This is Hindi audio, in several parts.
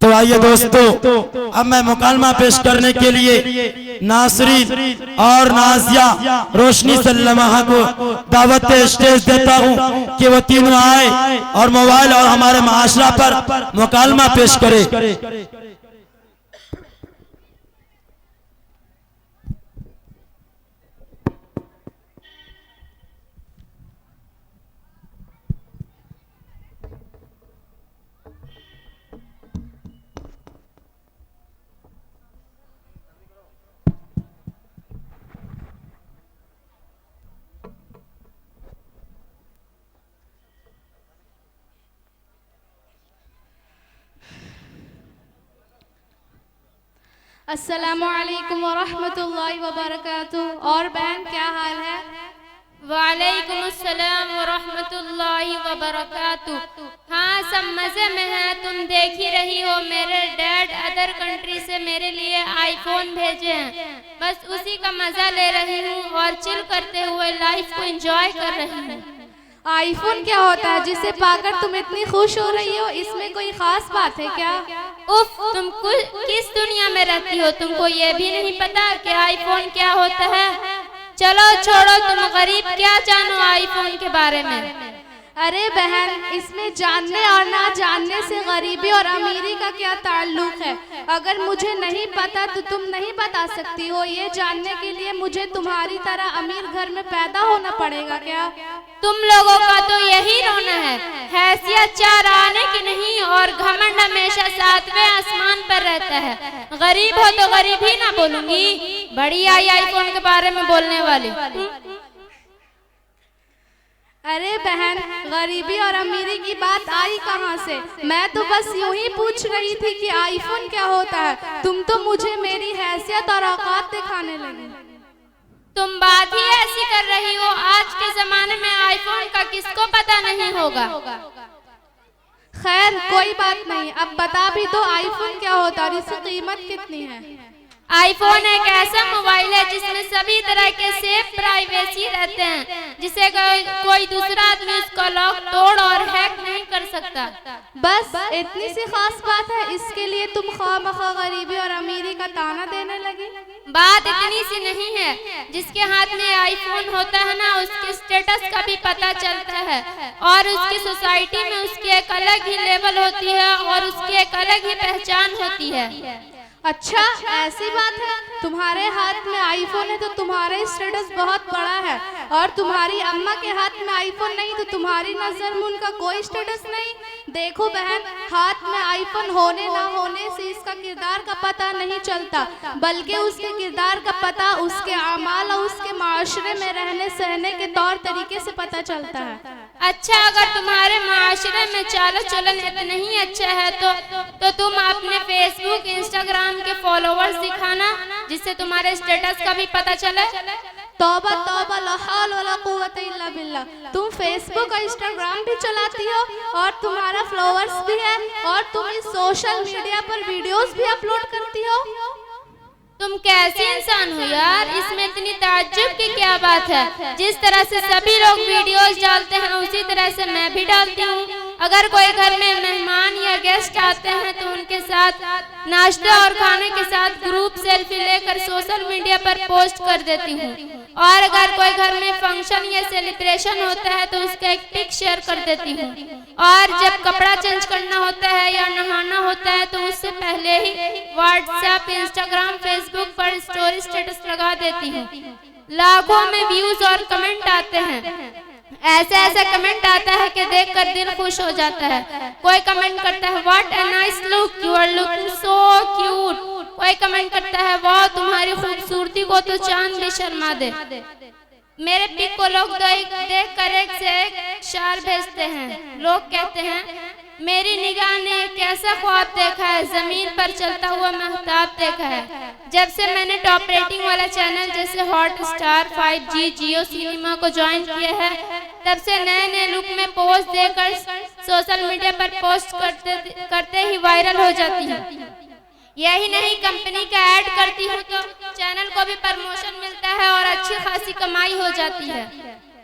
तो आइए दोस्तों, अब मैं मुकालमा पेश करने के लिए नासरीन और नाजिया रोशनी सल्लमा को दावत स्टेज देता हूं कि वो तीनों आए और मोबाइल और हमारे माशरा पर मुकालमा पेश करे। अस्सलामुअलैकुम वरहमतुल्लाहि वबरकातुहू। और बहन क्या हाल है? वालेकुम अस्सलाम वरहमतुल्लाहि वबरकातुहू। हाँ, सब मज़े में हैं। तुम देख ही रही हो, मेरे डैड अदर कंट्री से मेरे लिए आईफोन भेजे हैं। बस उसी का मज़ा ले रही हूँ और चिल करते हुए लाइफ को एंजॉय कर रही हूँ। आईफोन क्या होता है जिसे पाकर तुम इतनी खुश हो रही हो? इसमें कोई खास बात है क्या? उफ, तुम किस दुनिया में रहती हो? तुमको ये भी नहीं पता कि आईफोन क्या होता है? चलो छोड़ो, तुम गरीब क्या जानो आईफोन के बारे में। अरे बहन, इसमें जानने और ना जानने से गरीबी और अमीरी का क्या ताल्लुक है? अगर मुझे नहीं पता तो तुम नहीं बता सकती हो। ये जानने के लिए मुझे तुम्हारी तरह अमीर घर में पैदा होना पड़ेगा क्या? तुम लोगों का तो यही रोना है, हैसियत चार आने की नहीं और घमंड हमेशा सातवें आसमान पर रहता है। गरीब हो तो गरीब ही ना बोलूंगी, बड़ी आई आईफोन के बारे में बोलने वाली। अरे बहन, गरीबी और अमीरी की बात आई कहाँ से? मैं तो बस यूं ही पूछ रही थी कि आईफोन क्या होता है। तुम तो मुझे मेरी हैसियत और औकात दिखाने लगी। तुम बात ही ऐसी कर रही हो। आज के जमाने में आईफोन का किसको पता नहीं होगा। खैर कोई बात नहीं, अब बता भी दो आईफोन क्या होता है और इसकी कीमत कितनी है? आईफोन एक ऐसा मोबाइल है जिसमें सभी तरह के सेफ प्राइवेसी रहते हैं, जिसे कोई दूसरा आदमी उसका लॉक तोड़ और हैक नहीं कर सकता। बस इतनी सी खास बात है, इसके लिए तुम खामखा गरीबी और अमीरी का ताना देने लगी? बात इतनी सी नहीं है। जिसके हाथ में आईफोन होता है ना, उसके स्टेटस का भी पता चलता है और उसकी सोसाइटी में उसकी एक अलग ही लेवल होती है और उसकी एक अलग ही पहचान होती है। अच्छा, ऐसी बात है? तुम्हारे हाथ में आईफोन है तो तुम्हारा स्टेटस बहुत बड़ा है, और तुम्हारी अम्मा के हाथ में आईफोन नहीं तो तुम्हारी नजर में उनका कोई स्टेटस नहीं। देखो बहन, हाथ में आईफोन होने ना होने से इसका किरदार का पता नहीं चलता, बल्कि उसके किरदार का पता उसके अमाल और उसके माशरे में रहने सहने के तौर तरीके से पता चलता है। अच्छा, अगर तुम्हारे माशरे में चाल चलन इतना ही अच्छा है तो तुम अपने फेसबुक इंस्टाग्राम के फॉलोवर्स दिखाना, जिससे तुम्हारे स्टेटस का भी पता चले। तौबा तौबा, ला हौल वला कुव्वत इल्ला बिल्लाह। तुम फेसबुक और इंस्टाग्राम भी चलाती हो और तुम्हारा फॉलोअर्स भी है, और तुम इस सोशल मीडिया पर वीडियोस भी अपलोड करती हो। तुम कैसे इंसान हो यार? इसमें इतनी ताज्जुब की क्या बात है? जिस तरह से सभी लोग वीडियोस डालते हैं उसी तरह से मैं भी डालती हूँ। अगर कोई घर में मेहमान या गेस्ट आते हैं तो उनके साथ नाश्ता और खाने के साथ ग्रुप सेल्फी लेकर सोशल मीडिया पर पोस्ट कर देती हूँ। और अगर कोई घर में फंक्शन या सेलिब्रेशन होता है तो उसका एक पिक शेयर कर देती हूँ। और जब कपड़ा चेंज करना होता है या नहाना होता है तो उससे पहले ही व्हाट्सएप, इंस्टाग्राम, फेसबुक पर स्टोरी स्टेटस लगा देती हूँ। लाखों में व्यूज और कमेंट आते हैं। ऐसा कमेंट आता है कि देखकर दिल खुश हो जाता है। कोई कमेंट करता है what a nice look, you are looking so cute. कोई कमेंट करता है वाह, तुम्हारी खूबसूरती को तो चांद भी शर्मा दे। मेरे पिक को लोग देख कर एक से एक शार भेजते हैं। लोग कहते हैं मेरी निगाह ने एक ऐसा ख्वाब देखा है, जमीन पर चलता हुआ महताब देखा है। जब से मैंने टॉप रेटिंग वाला चैनल जैसे हॉटस्टार, 5G, जियो सिनेमा को ज्वाइन किया है, तब से नए नए लुक में पोस्ट देकर सोशल मीडिया पर पोस्ट करते ही वायरल हो जाती हूँ। यही नहीं, कंपनी का ऐड करती हूँ तो चैनल को भी प्रमोशन मिलता है और अच्छी खासी कमाई हो जाती है।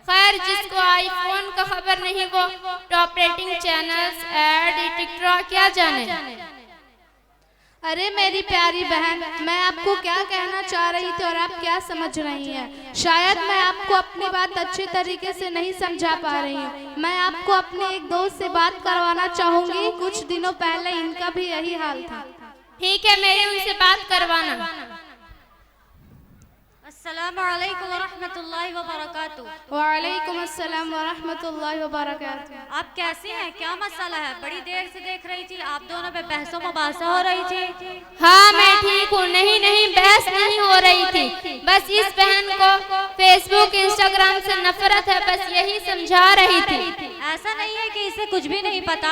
खैर, जिसको आईफोन का खबर नहीं वो top rating channels, add, TikTok क्या जाने। अरे मेरी प्यारी बहन, मैं आपको क्या कहना चाह रही थी और आप क्या समझ रही हैं। शायद मैं आपको अपनी बात अच्छे तरीके से नहीं समझा पा रही हूँ। मैं आपको अपने एक दोस्त से बात करवाना चाहूँगी। कुछ दिनों पहले इनका भी यही हाल था। ठीक है, मेरे उनसे बात करवाना। अस्सलामुअलैकुम वरहमतुल्लाहि वबरकातुहू। वालेकुम अस्सलाम वरहमतुल्लाहि वबरकातुहू। आप कैसी हैं? क्या मसला है? बड़ी देर से देख रही थी, आप दोनों पे बहसो मुबासा हो रही थी। हाँ, मैं ठीक हूँ। नहीं, बहस नहीं हो रही थी, बस इस बहन को फेसबुक, इंस्टाग्राम से नफरत है, बस यही समझा रही थी। ऐसा नहीं है कि इसे कुछ भी नहीं पता।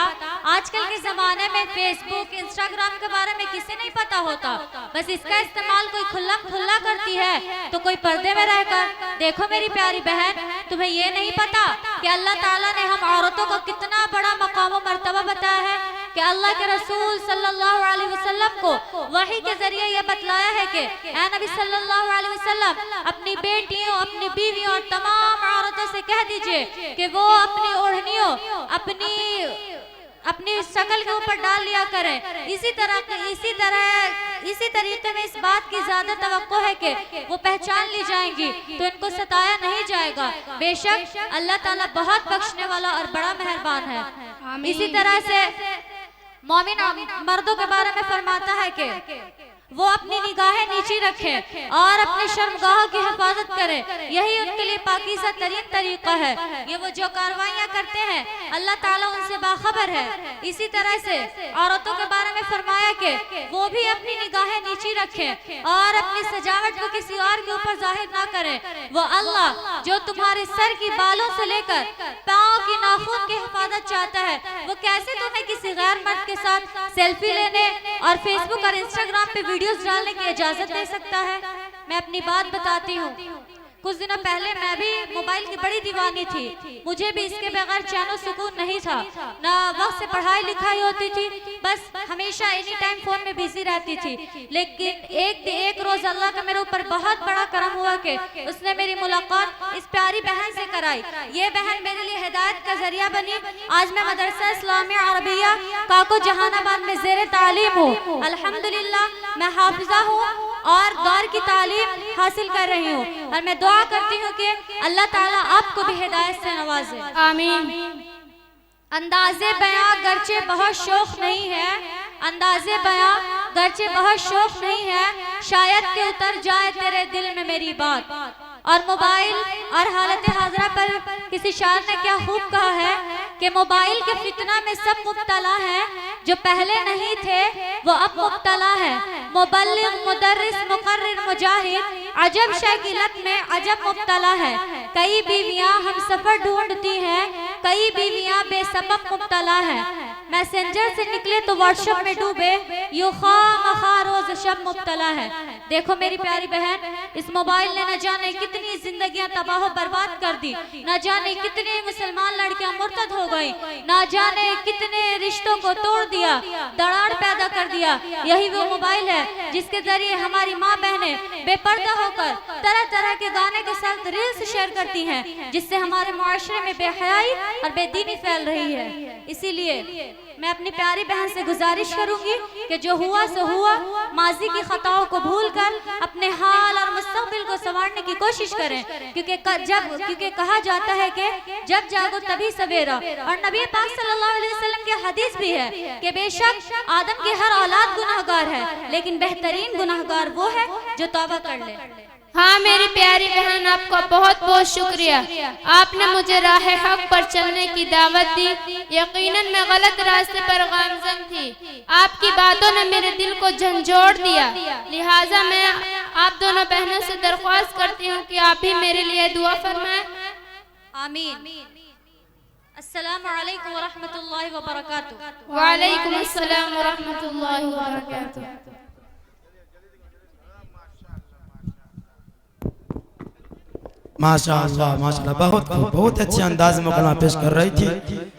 आजकल के जमाने में फेसबुक, इंस्टाग्राम के बारे में किसे नहीं पता होता। बस इसका इस्तेमाल कोई खुल्ला करती है तो कोई पर्दे में रहकर। देखो मेरी प्यारी बहन, तुम्हें ये नहीं पता कि अल्लाह ताला ने हम औरतों को कितना बड़ा मकाम और मर्तबा बताया है कि अल्लाह के रसूल सल्लल्लाहु अलैहि वसल्लम को वही के जरिए ये बतलाया है कि ऐ नबी सल्लल्लाहु अलैहि वसल्लम, अपनी बेटियों, अपनी बीवियों और तमाम औरतों से कह दीजिए कि वो अपनी ओढ़नियों अपनी शक्ल के ऊपर डाल लिया करें। इसी तरीके में इस बात की ज्यादा तवक्को है कि वो पहचान ली जाएंगी तो इनको सताया नहीं जाएगा। बेशक अल्लाह ताला बहुत बख्शने वाला और बड़ा मेहरबान है। इसी तरह से मोमिन मर्दों के बारे में फरमाता है कि वो अपनी निगाहें नीची रखें और अपनी शर्मगाह की हिफाजत करें। यही उनके लिए पाकीज़ा तरीन तरीका है। ये वो जो कार्रवाइयाँ करते हैं अल्लाह ताला उनसे बाखबर है। इसी तरह से औरतों के बारे में फरमाया कि वो भी अपनी निगाहें नीची रखें और अपनी सजावट को किसी और के ऊपर जाहिर ना करें। वो अल्लाह जो तुम्हारे सर की बालों से लेकर पाँव की नाखून की हिफाजत चाहता है, वो कैसे तुम्हें किसी गैर मर्द के साथ सेल्फी लेने और फेसबुक और इंस्टाग्राम पे वीडियोस डालने की इजाजत दे सकता है। मैं अपनी बात बताती हूँ। कुछ दिनों पहले मैं भी मोबाइल की बड़ी दीवानी थी। मुझे भी इसके बगैर चैन और सुकून नहीं था। ना वक्त से पढ़ाई लिखाई होती थी, बस हमेशा एनी टाइम फोन में बिजी रहती थी। लेकिन एक रोज अल्लाह का मेरे ऊपर बहुत बड़ा करम हुआ कि उसने मेरी मुलाकात इस प्यारी बहन से कराई। ये बहन मेरे लिए हिदायत का जरिया बनी। आज मैं मदरसा इस्लामिया अरबिया काको जहानाबाद में ज़ेरे तालीम हूँ। अल्हम्दुलिल्लाह मैं हाफिजा हूँ और दौर की तालीम हासिल कर रही हूँ और मैं दुआ करती हूँ कि अल्लाह ताला आपको भी हिदायत से नवाजे। आमीन। अंदाज़े बयां गर्चे बहुत शौक नहीं है, अंदाज़े बयां गर्चे बहुत शौक नहीं है, शायद कि उतर जाए तेरे दिल में मेरी बात। और मोबाइल और हालत हाजरा पर किसी शायर ने क्या खूब कहा है कि मोबाइल के फितना में सब मुब्तला हैं, जो पहले नहीं थे वो अब मुब्तला है। मुबल्लिग, मुदर्रिस, मुकर्रिर, मुजाहिद अजब शय की लत में अजब मुब्तला है। कई बीवियां हम सफर ढूंढती हैं, कई बीवियां बेसबब मुब्तला है। मैसेंजर से निकले तो व्हाट्सएप में डूबे, यूं खामखा रोज शब मुब्तला है। देखो मेरी प्यारी बहन, इस मोबाइल ने न जाने कितनी जिंदगियां तबाह बर्बाद कर दी, न जाने कितनी मुसलमान लड़कियां मुर्तद हो गई, न जाने कितने रिश्तों को तोड़ दिया, दरार पैदा कर दिया। यही वो मोबाइल है जिसके जरिए हमारी माँ बहनें बेपर्दा होकर तरह तरह के गाने के साथ रील्स शेयर करती हैं, जिससे हमारे मुआशरे में बेहयाई और बेदीनी फैल रही है। इसीलिए मैं अपनी प्यारी बहन से गुजारिश करूंगी कि जो हुआ सो हुआ, माजी की खताओं को भूलकर अपने हाल और मुस्तकबिल को संवारने की कोशिश करें, क्योंकि कहा जाता है कि जब जागो तभी सवेरा। और नबी पाक सल्लल्लाहु अलैहि वसल्लम की हदीस भी है कि बेशक आदम की हर औलाद गुनाहगार है, लेकिन बेहतरीन गुनाहगार वो है जो तौबा कर ले। हाँ मेरी प्यारी बहन, आपका बहुत बहुत शुक्रिया। आपने मुझे राह हक पर चलने की दावत दी। यकीनन मैं गलत रास्ते पर गामजन थी। आपकी बातों ने मेरे दिल को झंझोड़ दिया। लिहाजा मैं आप दोनों बहनों से दरख्वास्त करती हूँ कि आप भी मेरे लिए दुआ फरमाएं। आमीन। अस्सलामु अलैकुम व रहमतुल्लाहि व बरकातुहू। वालेकुम अस्सलाम व रहमतुल्लाहि व बरकातुहू। माशाअल्लाह माशाअल्लाह, बहुत अच्छे अंदाज में कलमा पेश कर रही थी।